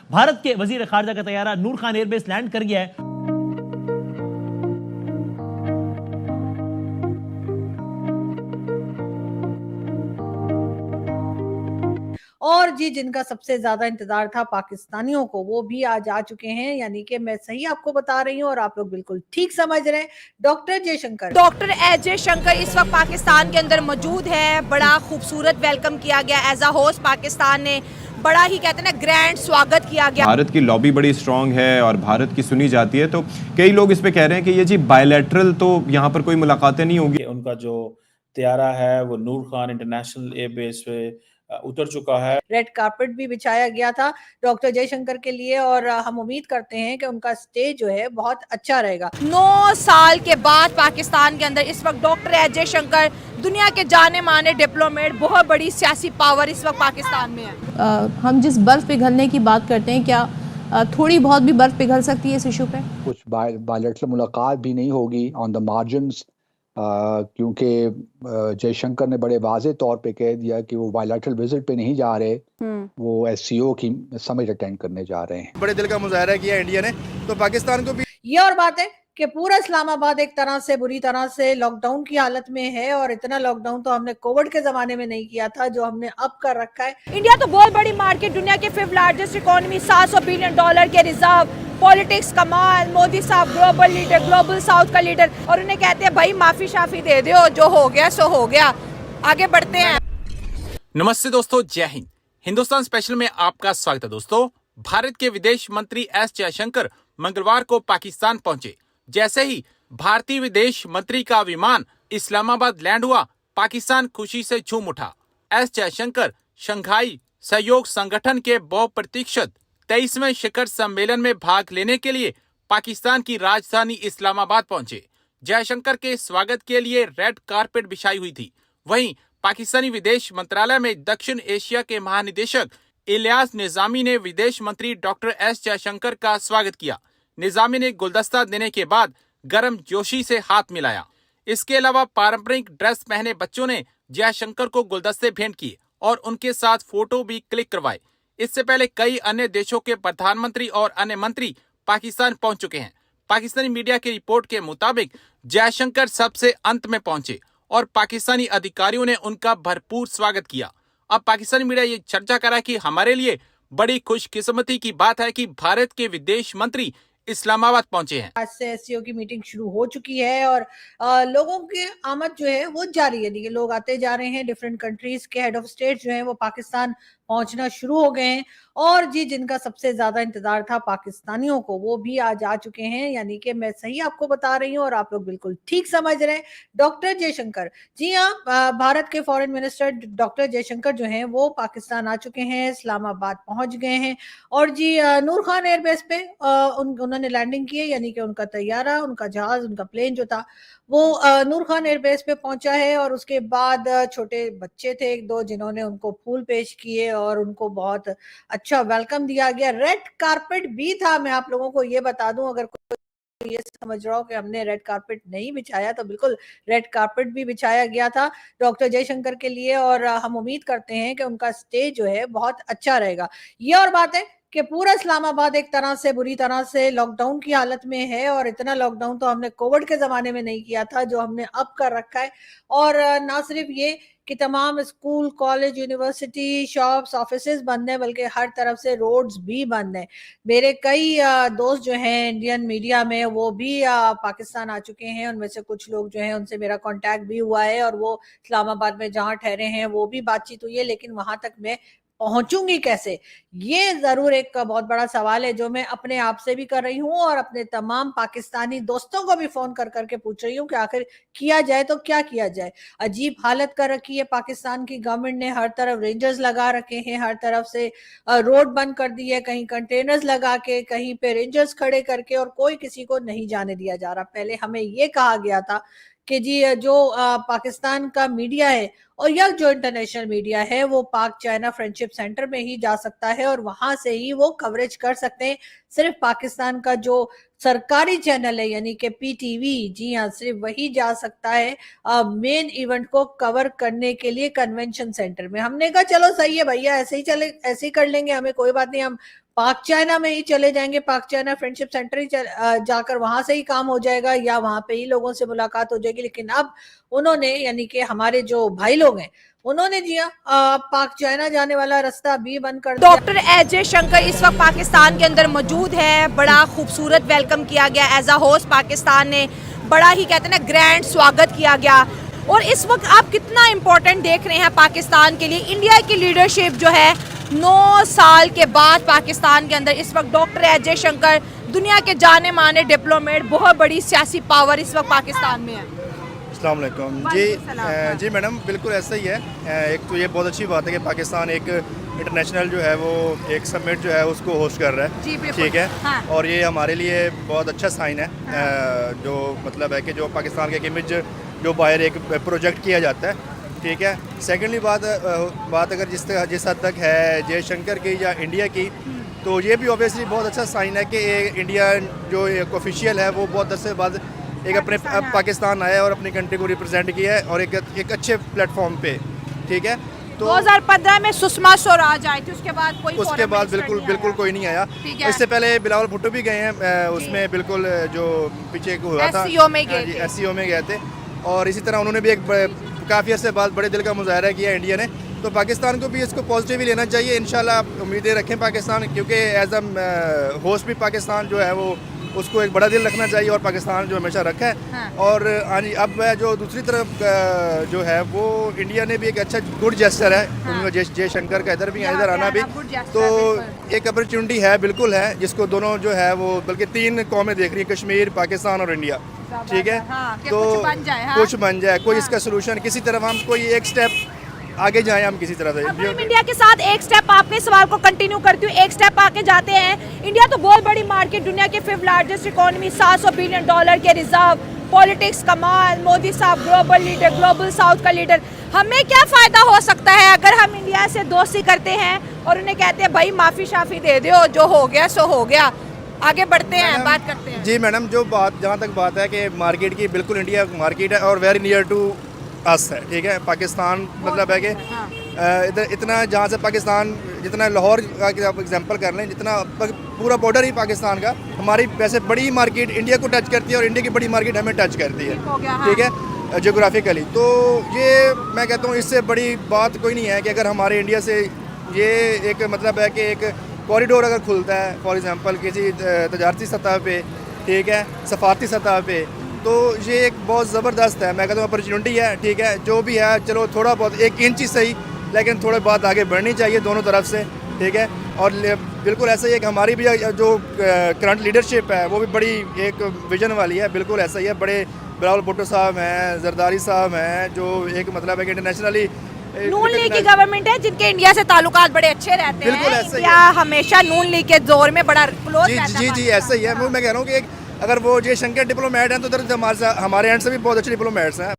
भारत के वजीर खारजा का तैयारा नूर खान एयरबेस लैंड कर गया है। और जी जिनका सबसे ज्यादा इंतजार था पाकिस्तानियों को, वो भी आज आ चुके हैं, यानी कि मैं सही आपको बता रही हूँ और आप लोग बिल्कुल ठीक समझ रहे हैं। Doctor Jaishankar, doctor S Jaishankar इस वक्त पाकिस्तान के अंदर मौजूद है। बड़ा खूबसूरत वेलकम किया गया एज अ होस्ट। पाकिस्तान ने बड़ा ही कहते हैं ना ग्रैंड स्वागत किया गया। भारत की लॉबी बड़ी स्ट्रांग है और भारत की सुनी जाती है, तो कई लोग इस पे कह रहे हैं कि ये जी बायलैटरल, तो यहाँ पर कोई मुलाकातें नहीं होगी। उनका जो तैयारा है वो नूर खान इंटरनेशनल एयरबेस पे उतर चुका है। रेड कार्पेट भी बिछाया गया था डॉक्टर जयशंकर के लिए और हम उम्मीद करते हैं कि उनका स्टे जो है बहुत अच्छा रहेगा। 9 साल के बाद पाकिस्तान के अंदर इस वक्त डॉक्टर एस जयशंकर, दुनिया के जाने माने डिप्लोमेट, बहुत बड़ी सियासी पावर इस वक्त पाकिस्तान में है। हम जिस बर्फ पिघलने की बात करते हैं, क्या थोड़ी बहुत भी बर्फ पिघल सकती है इस इशू पे? कुछ बायलैटरल मुलाकात भी नहीं होगी ऑन द मार्जिन्स, क्योंकि जयशंकर ने बड़े वाजे तौर पे कह दिया कि वो बायलैटरल विजिट पे नहीं जा रहे, वो एससीओ की समिट अटेंड करने जा रहे हैं। बड़े दिल का मुजाहरा किया इंडिया ने, तो पाकिस्तान को भी ये और बात है कि पूरा इस्लामाबाद एक तरह से बुरी तरह से लॉकडाउन की हालत में है और इतना लॉकडाउन तो हमने कोविड के जमाने में नहीं किया था जो हमने अब कर रखा है। इंडिया तो बहुत बड़ी मार्केट, दुनिया के 5th लार्जेस्ट इकोनॉमी, $700 बिलियन के रिजर्व, पॉलिटिक्स कमाल, मोदी साहब ग्लोबल लीडर, ग्लोबल साउथ का लीडर, और उन्हें कहते हैं भाई माफी शाफी दे दो, जो हो गया सो हो गया, आगे बढ़ते हैं। नमस्ते दोस्तों, जय हिंद। हिंदुस्तान स्पेशल में आपका स्वागत है। दोस्तों, भारत के विदेश मंत्री एस जयशंकर मंगलवार को पाकिस्तान पहुंचे। जैसे ही भारतीय विदेश मंत्री का विमान इस्लामाबाद लैंड हुआ, पाकिस्तान खुशी से झूम उठा। एस जयशंकर शंघाई सहयोग संगठन के बहुप्रतीक्षित 23वें शिखर सम्मेलन में भाग लेने के लिए पाकिस्तान की राजधानी इस्लामाबाद पहुंचे। जयशंकर के स्वागत के लिए रेड कारपेट बिछाई हुई थी। वहीं पाकिस्तानी विदेश मंत्रालय में दक्षिण एशिया के महानिदेशक इलियास निजामी ने विदेश मंत्री डॉक्टर एस जयशंकर का स्वागत किया। निजामी ने गुलदस्ता देने के बाद गर्म जोशी से हाथ मिलाया। इसके अलावा पारंपरिक ड्रेस पहने बच्चों ने जयशंकर को गुलदस्ते भेंट किए और उनके साथ फोटो भी क्लिक करवाए। इससे पहले कई अन्य देशों के प्रधानमंत्री और अन्य मंत्री पाकिस्तान पहुंच चुके हैं। पाकिस्तानी मीडिया की रिपोर्ट के मुताबिक जयशंकर सबसे अंत में पहुंचे और पाकिस्तानी अधिकारियों ने उनका भरपूर स्वागत किया। अब पाकिस्तानी मीडिया ये चर्चा कर रहा है कि हमारे लिए बड़ी खुशकिस्मती की बात है कि भारत के विदेश मंत्री इस्लामाबाद पहुंचे हैं। आज से एससीओ की मीटिंग शुरू हो चुकी है और लोगों की आमद जो है वो जारी है। देखिए, लोग आते जा रहे हैं, डिफरेंट कंट्रीज के हेड ऑफ स्टेट जो है वो पाकिस्तान पहुंचना शुरू हो गए हैं। और जी जिनका सबसे ज्यादा इंतजार था पाकिस्तानियों को, वो भी आज आ चुके हैं, यानी कि मैं सही आपको बता रही हूँ और आप लोग बिल्कुल ठीक समझ रहे हैं। डॉक्टर जयशंकर, जी हाँ, भारत के फॉरेन मिनिस्टर डॉक्टर जयशंकर जो हैं वो पाकिस्तान आ चुके हैं, इस्लामाबाद पहुंच गए हैं। और जी नूर खान एयरबेस पे उन्होंने लैंडिंग की है, यानी कि उनका तैयारा, उनका जहाज, उनका प्लेन जो था वो नूर खान एयरबेस पे पहुंचा है। और उसके बाद छोटे बच्चे थे एक दो जिन्होंने उनको फूल पेश किए और उनको बहुत अच्छा वेलकम दिया गया। रेड कारपेट भी था। मैं आप लोगों को ये बता दूं, अगर कोई ये समझ रहा हो कि हमने रेड कारपेट नहीं बिछाया, तो बिल्कुल रेड कारपेट भी बिछाया गया था डॉक्टर जयशंकर के लिए और हम उम्मीद करते हैं कि उनका स्टे जो है बहुत अच्छा रहेगा। ये और बात है कि पूरा इस्लामाबाद एक तरह से बुरी तरह से लॉकडाउन की हालत में है और इतना लॉकडाउन तो हमने कोविड के जमाने में नहीं किया था जो हमने अब कर रखा है। और ना सिर्फ ये कि तमाम school, college, university, shops, offices बंद हैं, बल्कि हर तरफ से रोड्स भी बंद हैं। मेरे कई दोस्त जो हैं इंडियन मीडिया में, वो भी पाकिस्तान आ चुके हैं। उनमें से कुछ लोग जो हैं उनसे मेरा कांटेक्ट भी हुआ है और वो इस्लामाबाद में जहां ठहरे हैं वो भी बातचीत हुई है। लेकिन वहां तक मैं पहुंचूंगी कैसे, ये जरूर एक बहुत बड़ा सवाल है जो मैं अपने आप से भी कर रही हूँ और अपने तमाम पाकिस्तानी दोस्तों को भी फोन कर करके पूछ रही हूँ कि आखिर किया जाए तो क्या किया जाए। अजीब हालत कर रखी है पाकिस्तान की गवर्नमेंट ने, हर तरफ रेंजर्स लगा रखे हैं, हर तरफ से रोड बंद कर दी है, कहीं कंटेनर्स लगा के, कहीं पे रेंजर्स खड़े करके, और कोई किसी को नहीं जाने दिया जा रहा। पहले हमें ये कहा गया था कि जी जो पाकिस्तान का मीडिया है और या जो इंटरनेशनल मीडिया है वो पाक चाइना फ्रेंडशिप सेंटर में ही जा सकता है और वहां से ही वो कवरेज कर सकते हैं। सिर्फ पाकिस्तान का जो सरकारी चैनल है यानी कि पीटीवी, जी हाँ, सिर्फ वही जा सकता है मेन इवेंट को कवर करने के लिए कन्वेंशन सेंटर में। हमने कहा चलो सही है भैया, ऐसे ही चले, ऐसे ही कर लेंगे, हमें कोई बात नहीं, हम पाक चाइना में ही चले जाएंगे, पाक चाइना फ्रेंडशिप सेंटर ही जाकर वहां से ही काम हो जाएगा या वहां पे ही लोगों से मुलाकात हो जाएगी। लेकिन अब उन्होंने, यानी कि हमारे जो भाई लोग हैं, उन्होंने जी पाक चाइना जाने वाला रास्ता भी बंद कर दिया। डॉक्टर एस जयशंकर इस वक्त पाकिस्तान के अंदर मौजूद है। बड़ा खूबसूरत वेलकम किया गया एज अ होस्ट, पाकिस्तान ने बड़ा ही कहते हैं ना ग्रैंड स्वागत किया गया। और इस वक्त आप कितना इम्पोर्टेंट देख रहे हैं पाकिस्तान के लिए, इंडिया की लीडरशिप जो है 9 साल के बाद पाकिस्तान के अंदर इस वक्त डॉक्टर एस जयशंकर, दुनिया के जाने माने डिप्लोमेट, बहुत बड़ी सियासी पावर इस वक्त पाकिस्तान में है। अस्सलाम वालेकुम जी मैडम, बिल्कुल ऐसा ही है। एक तो ये बहुत अच्छी बात है कि पाकिस्तान एक इंटरनेशनल जो है वो एक समिट जो है उसको होस्ट कर रहा है, ठीक है। हाँ। और ये हमारे लिए बहुत अच्छा साइन है। हाँ। जो मतलब है कि जो पाकिस्तान के इमेज जो बाहर एक प्रोजेक्ट किया जाता है, ठीक है। सेकेंडली बात अगर जिस हद तक है जयशंकर की या इंडिया की, तो ये भी ऑब्वियसली बहुत अच्छा साइन है कि इंडिया जो एक ऑफिशियल है वो बहुत अरसे बाद एक अपने पाकिस्तान आया और अपनी कंट्री को रिप्रेजेंट किया है और एक अच्छे प्लेटफॉर्म पे, ठीक है। तो 2015 में सुषमा स्वराज आई थी, उसके बाद बिल्कुल कोई नहीं आया। इससे पहले बिलावल भुट्टो भी गए हैं उसमें, बिल्कुल जो पीछे हुआ था SCO में गए थे। और इसी तरह उन्होंने भी एक काफ़ी अर्से बाद बड़े दिल का मुजाहरा किया इंडिया ने। तो पाकिस्तान को भी इसको पॉजिटिव ही लेना चाहिए। इंशाल्लाह उम्मीदें रखें पाकिस्तान, क्योंकि एज अ होस्ट भी पाकिस्तान जो है वो उसको एक बड़ा दिल रखना चाहिए और पाकिस्तान जो हमेशा रखा है। हाँ। और अब जो दूसरी तरफ जो है वो इंडिया ने भी एक अच्छा गुड जेस्चर है। हाँ। जयशंकर का इधर भी इधर आना भी तो एक अपॉर्चुनिटी है, बिल्कुल है, जिसको दोनों जो है वो बल्कि 3 कौमें देख रही हैं, कश्मीर, पाकिस्तान और इंडिया, ठीक है। हाँ, तो कुछ बन जाए कोई इसका सोल्यूशन, किसी तरफ हम कोई एक स्टेप आगे जाएं हम किसी तरह से। इंडिया के साथ एक स्टेप, आपके सवाल को कंटिन्यू करती हूँ, एक स्टेप आके जाते हैं। इंडिया तो बहुत बड़ी मार्केट, दुनिया के 5th लार्जेस्ट इकोनॉमी, $700 बिलियन के रिजर्व, पॉलिटिक्स कमाल, मोदी साहब ग्लोबल लीडर, ग्लोबल साउथ का लीडर। हमें क्या फायदा हो सकता है अगर हम इंडिया से दोस्ती करते हैं और उन्हें कहते हैं भाई माफी शाफी दे दो, जो हो गया सो हो गया, आगे बढ़ते हैं, बात करते हैं। जी मैडम, जहाँ तक बात है कि मार्केट की, बिल्कुल इंडिया मार्केट है और वेरी नियर टू अस है, ठीक है। पाकिस्तान मतलब है कि इधर इतना, जहाँ से पाकिस्तान जितना लाहौर का आप एग्जांपल कर लें, जितना पूरा बॉर्डर ही पाकिस्तान का, हमारी वैसे बड़ी मार्केट इंडिया को टच करती है और इंडिया की बड़ी मार्केट हमें टच करती है, ठीक है, जियोग्राफिकली। तो ये मैं कहता हूँ इससे बड़ी बात कोई नहीं है कि अगर हमारे इंडिया से ये एक मतलब है कि एक कॉरिडोर अगर खुलता है फॉर एग्ज़ाम्पल किसी तजारती सतह पे, ठीक है, सफारती सतह पे, तो ये एक बहुत ज़बरदस्त है, मैं कहता हूँ अपॉर्चुनिटी है, ठीक है। जो भी है चलो थोड़ा बहुत 1 इंच ही सही, लेकिन थोड़े बहुत आगे बढ़नी चाहिए दोनों तरफ से, ठीक है। और बिल्कुल ऐसा ही है कि हमारी भी जो करंट लीडरशिप है वो भी बड़ी एक विजन वाली है, बिल्कुल ऐसा ही है। बड़े बिलावल भुट्टो साहब हैं, जरदारी साहब हैं, जो एक मतलब है कि इंटरनेशनली नून लीग की गवर्नमेंट है, जिनके इंडिया से ताल्लुकात बड़े अच्छे रहते हैं। बिल्कुल ऐसा ही है, हमेशा नून लीग के जोर में बड़ा क्लोज रहता है। जी ऐसा ही है। मैं कह रहा हूँ कि अगर वो जयशंकर डिप्लोमेट हैं तो उधर हमारे एंड से भी बहुत अच्छे डिप्लोमेट्स हैं।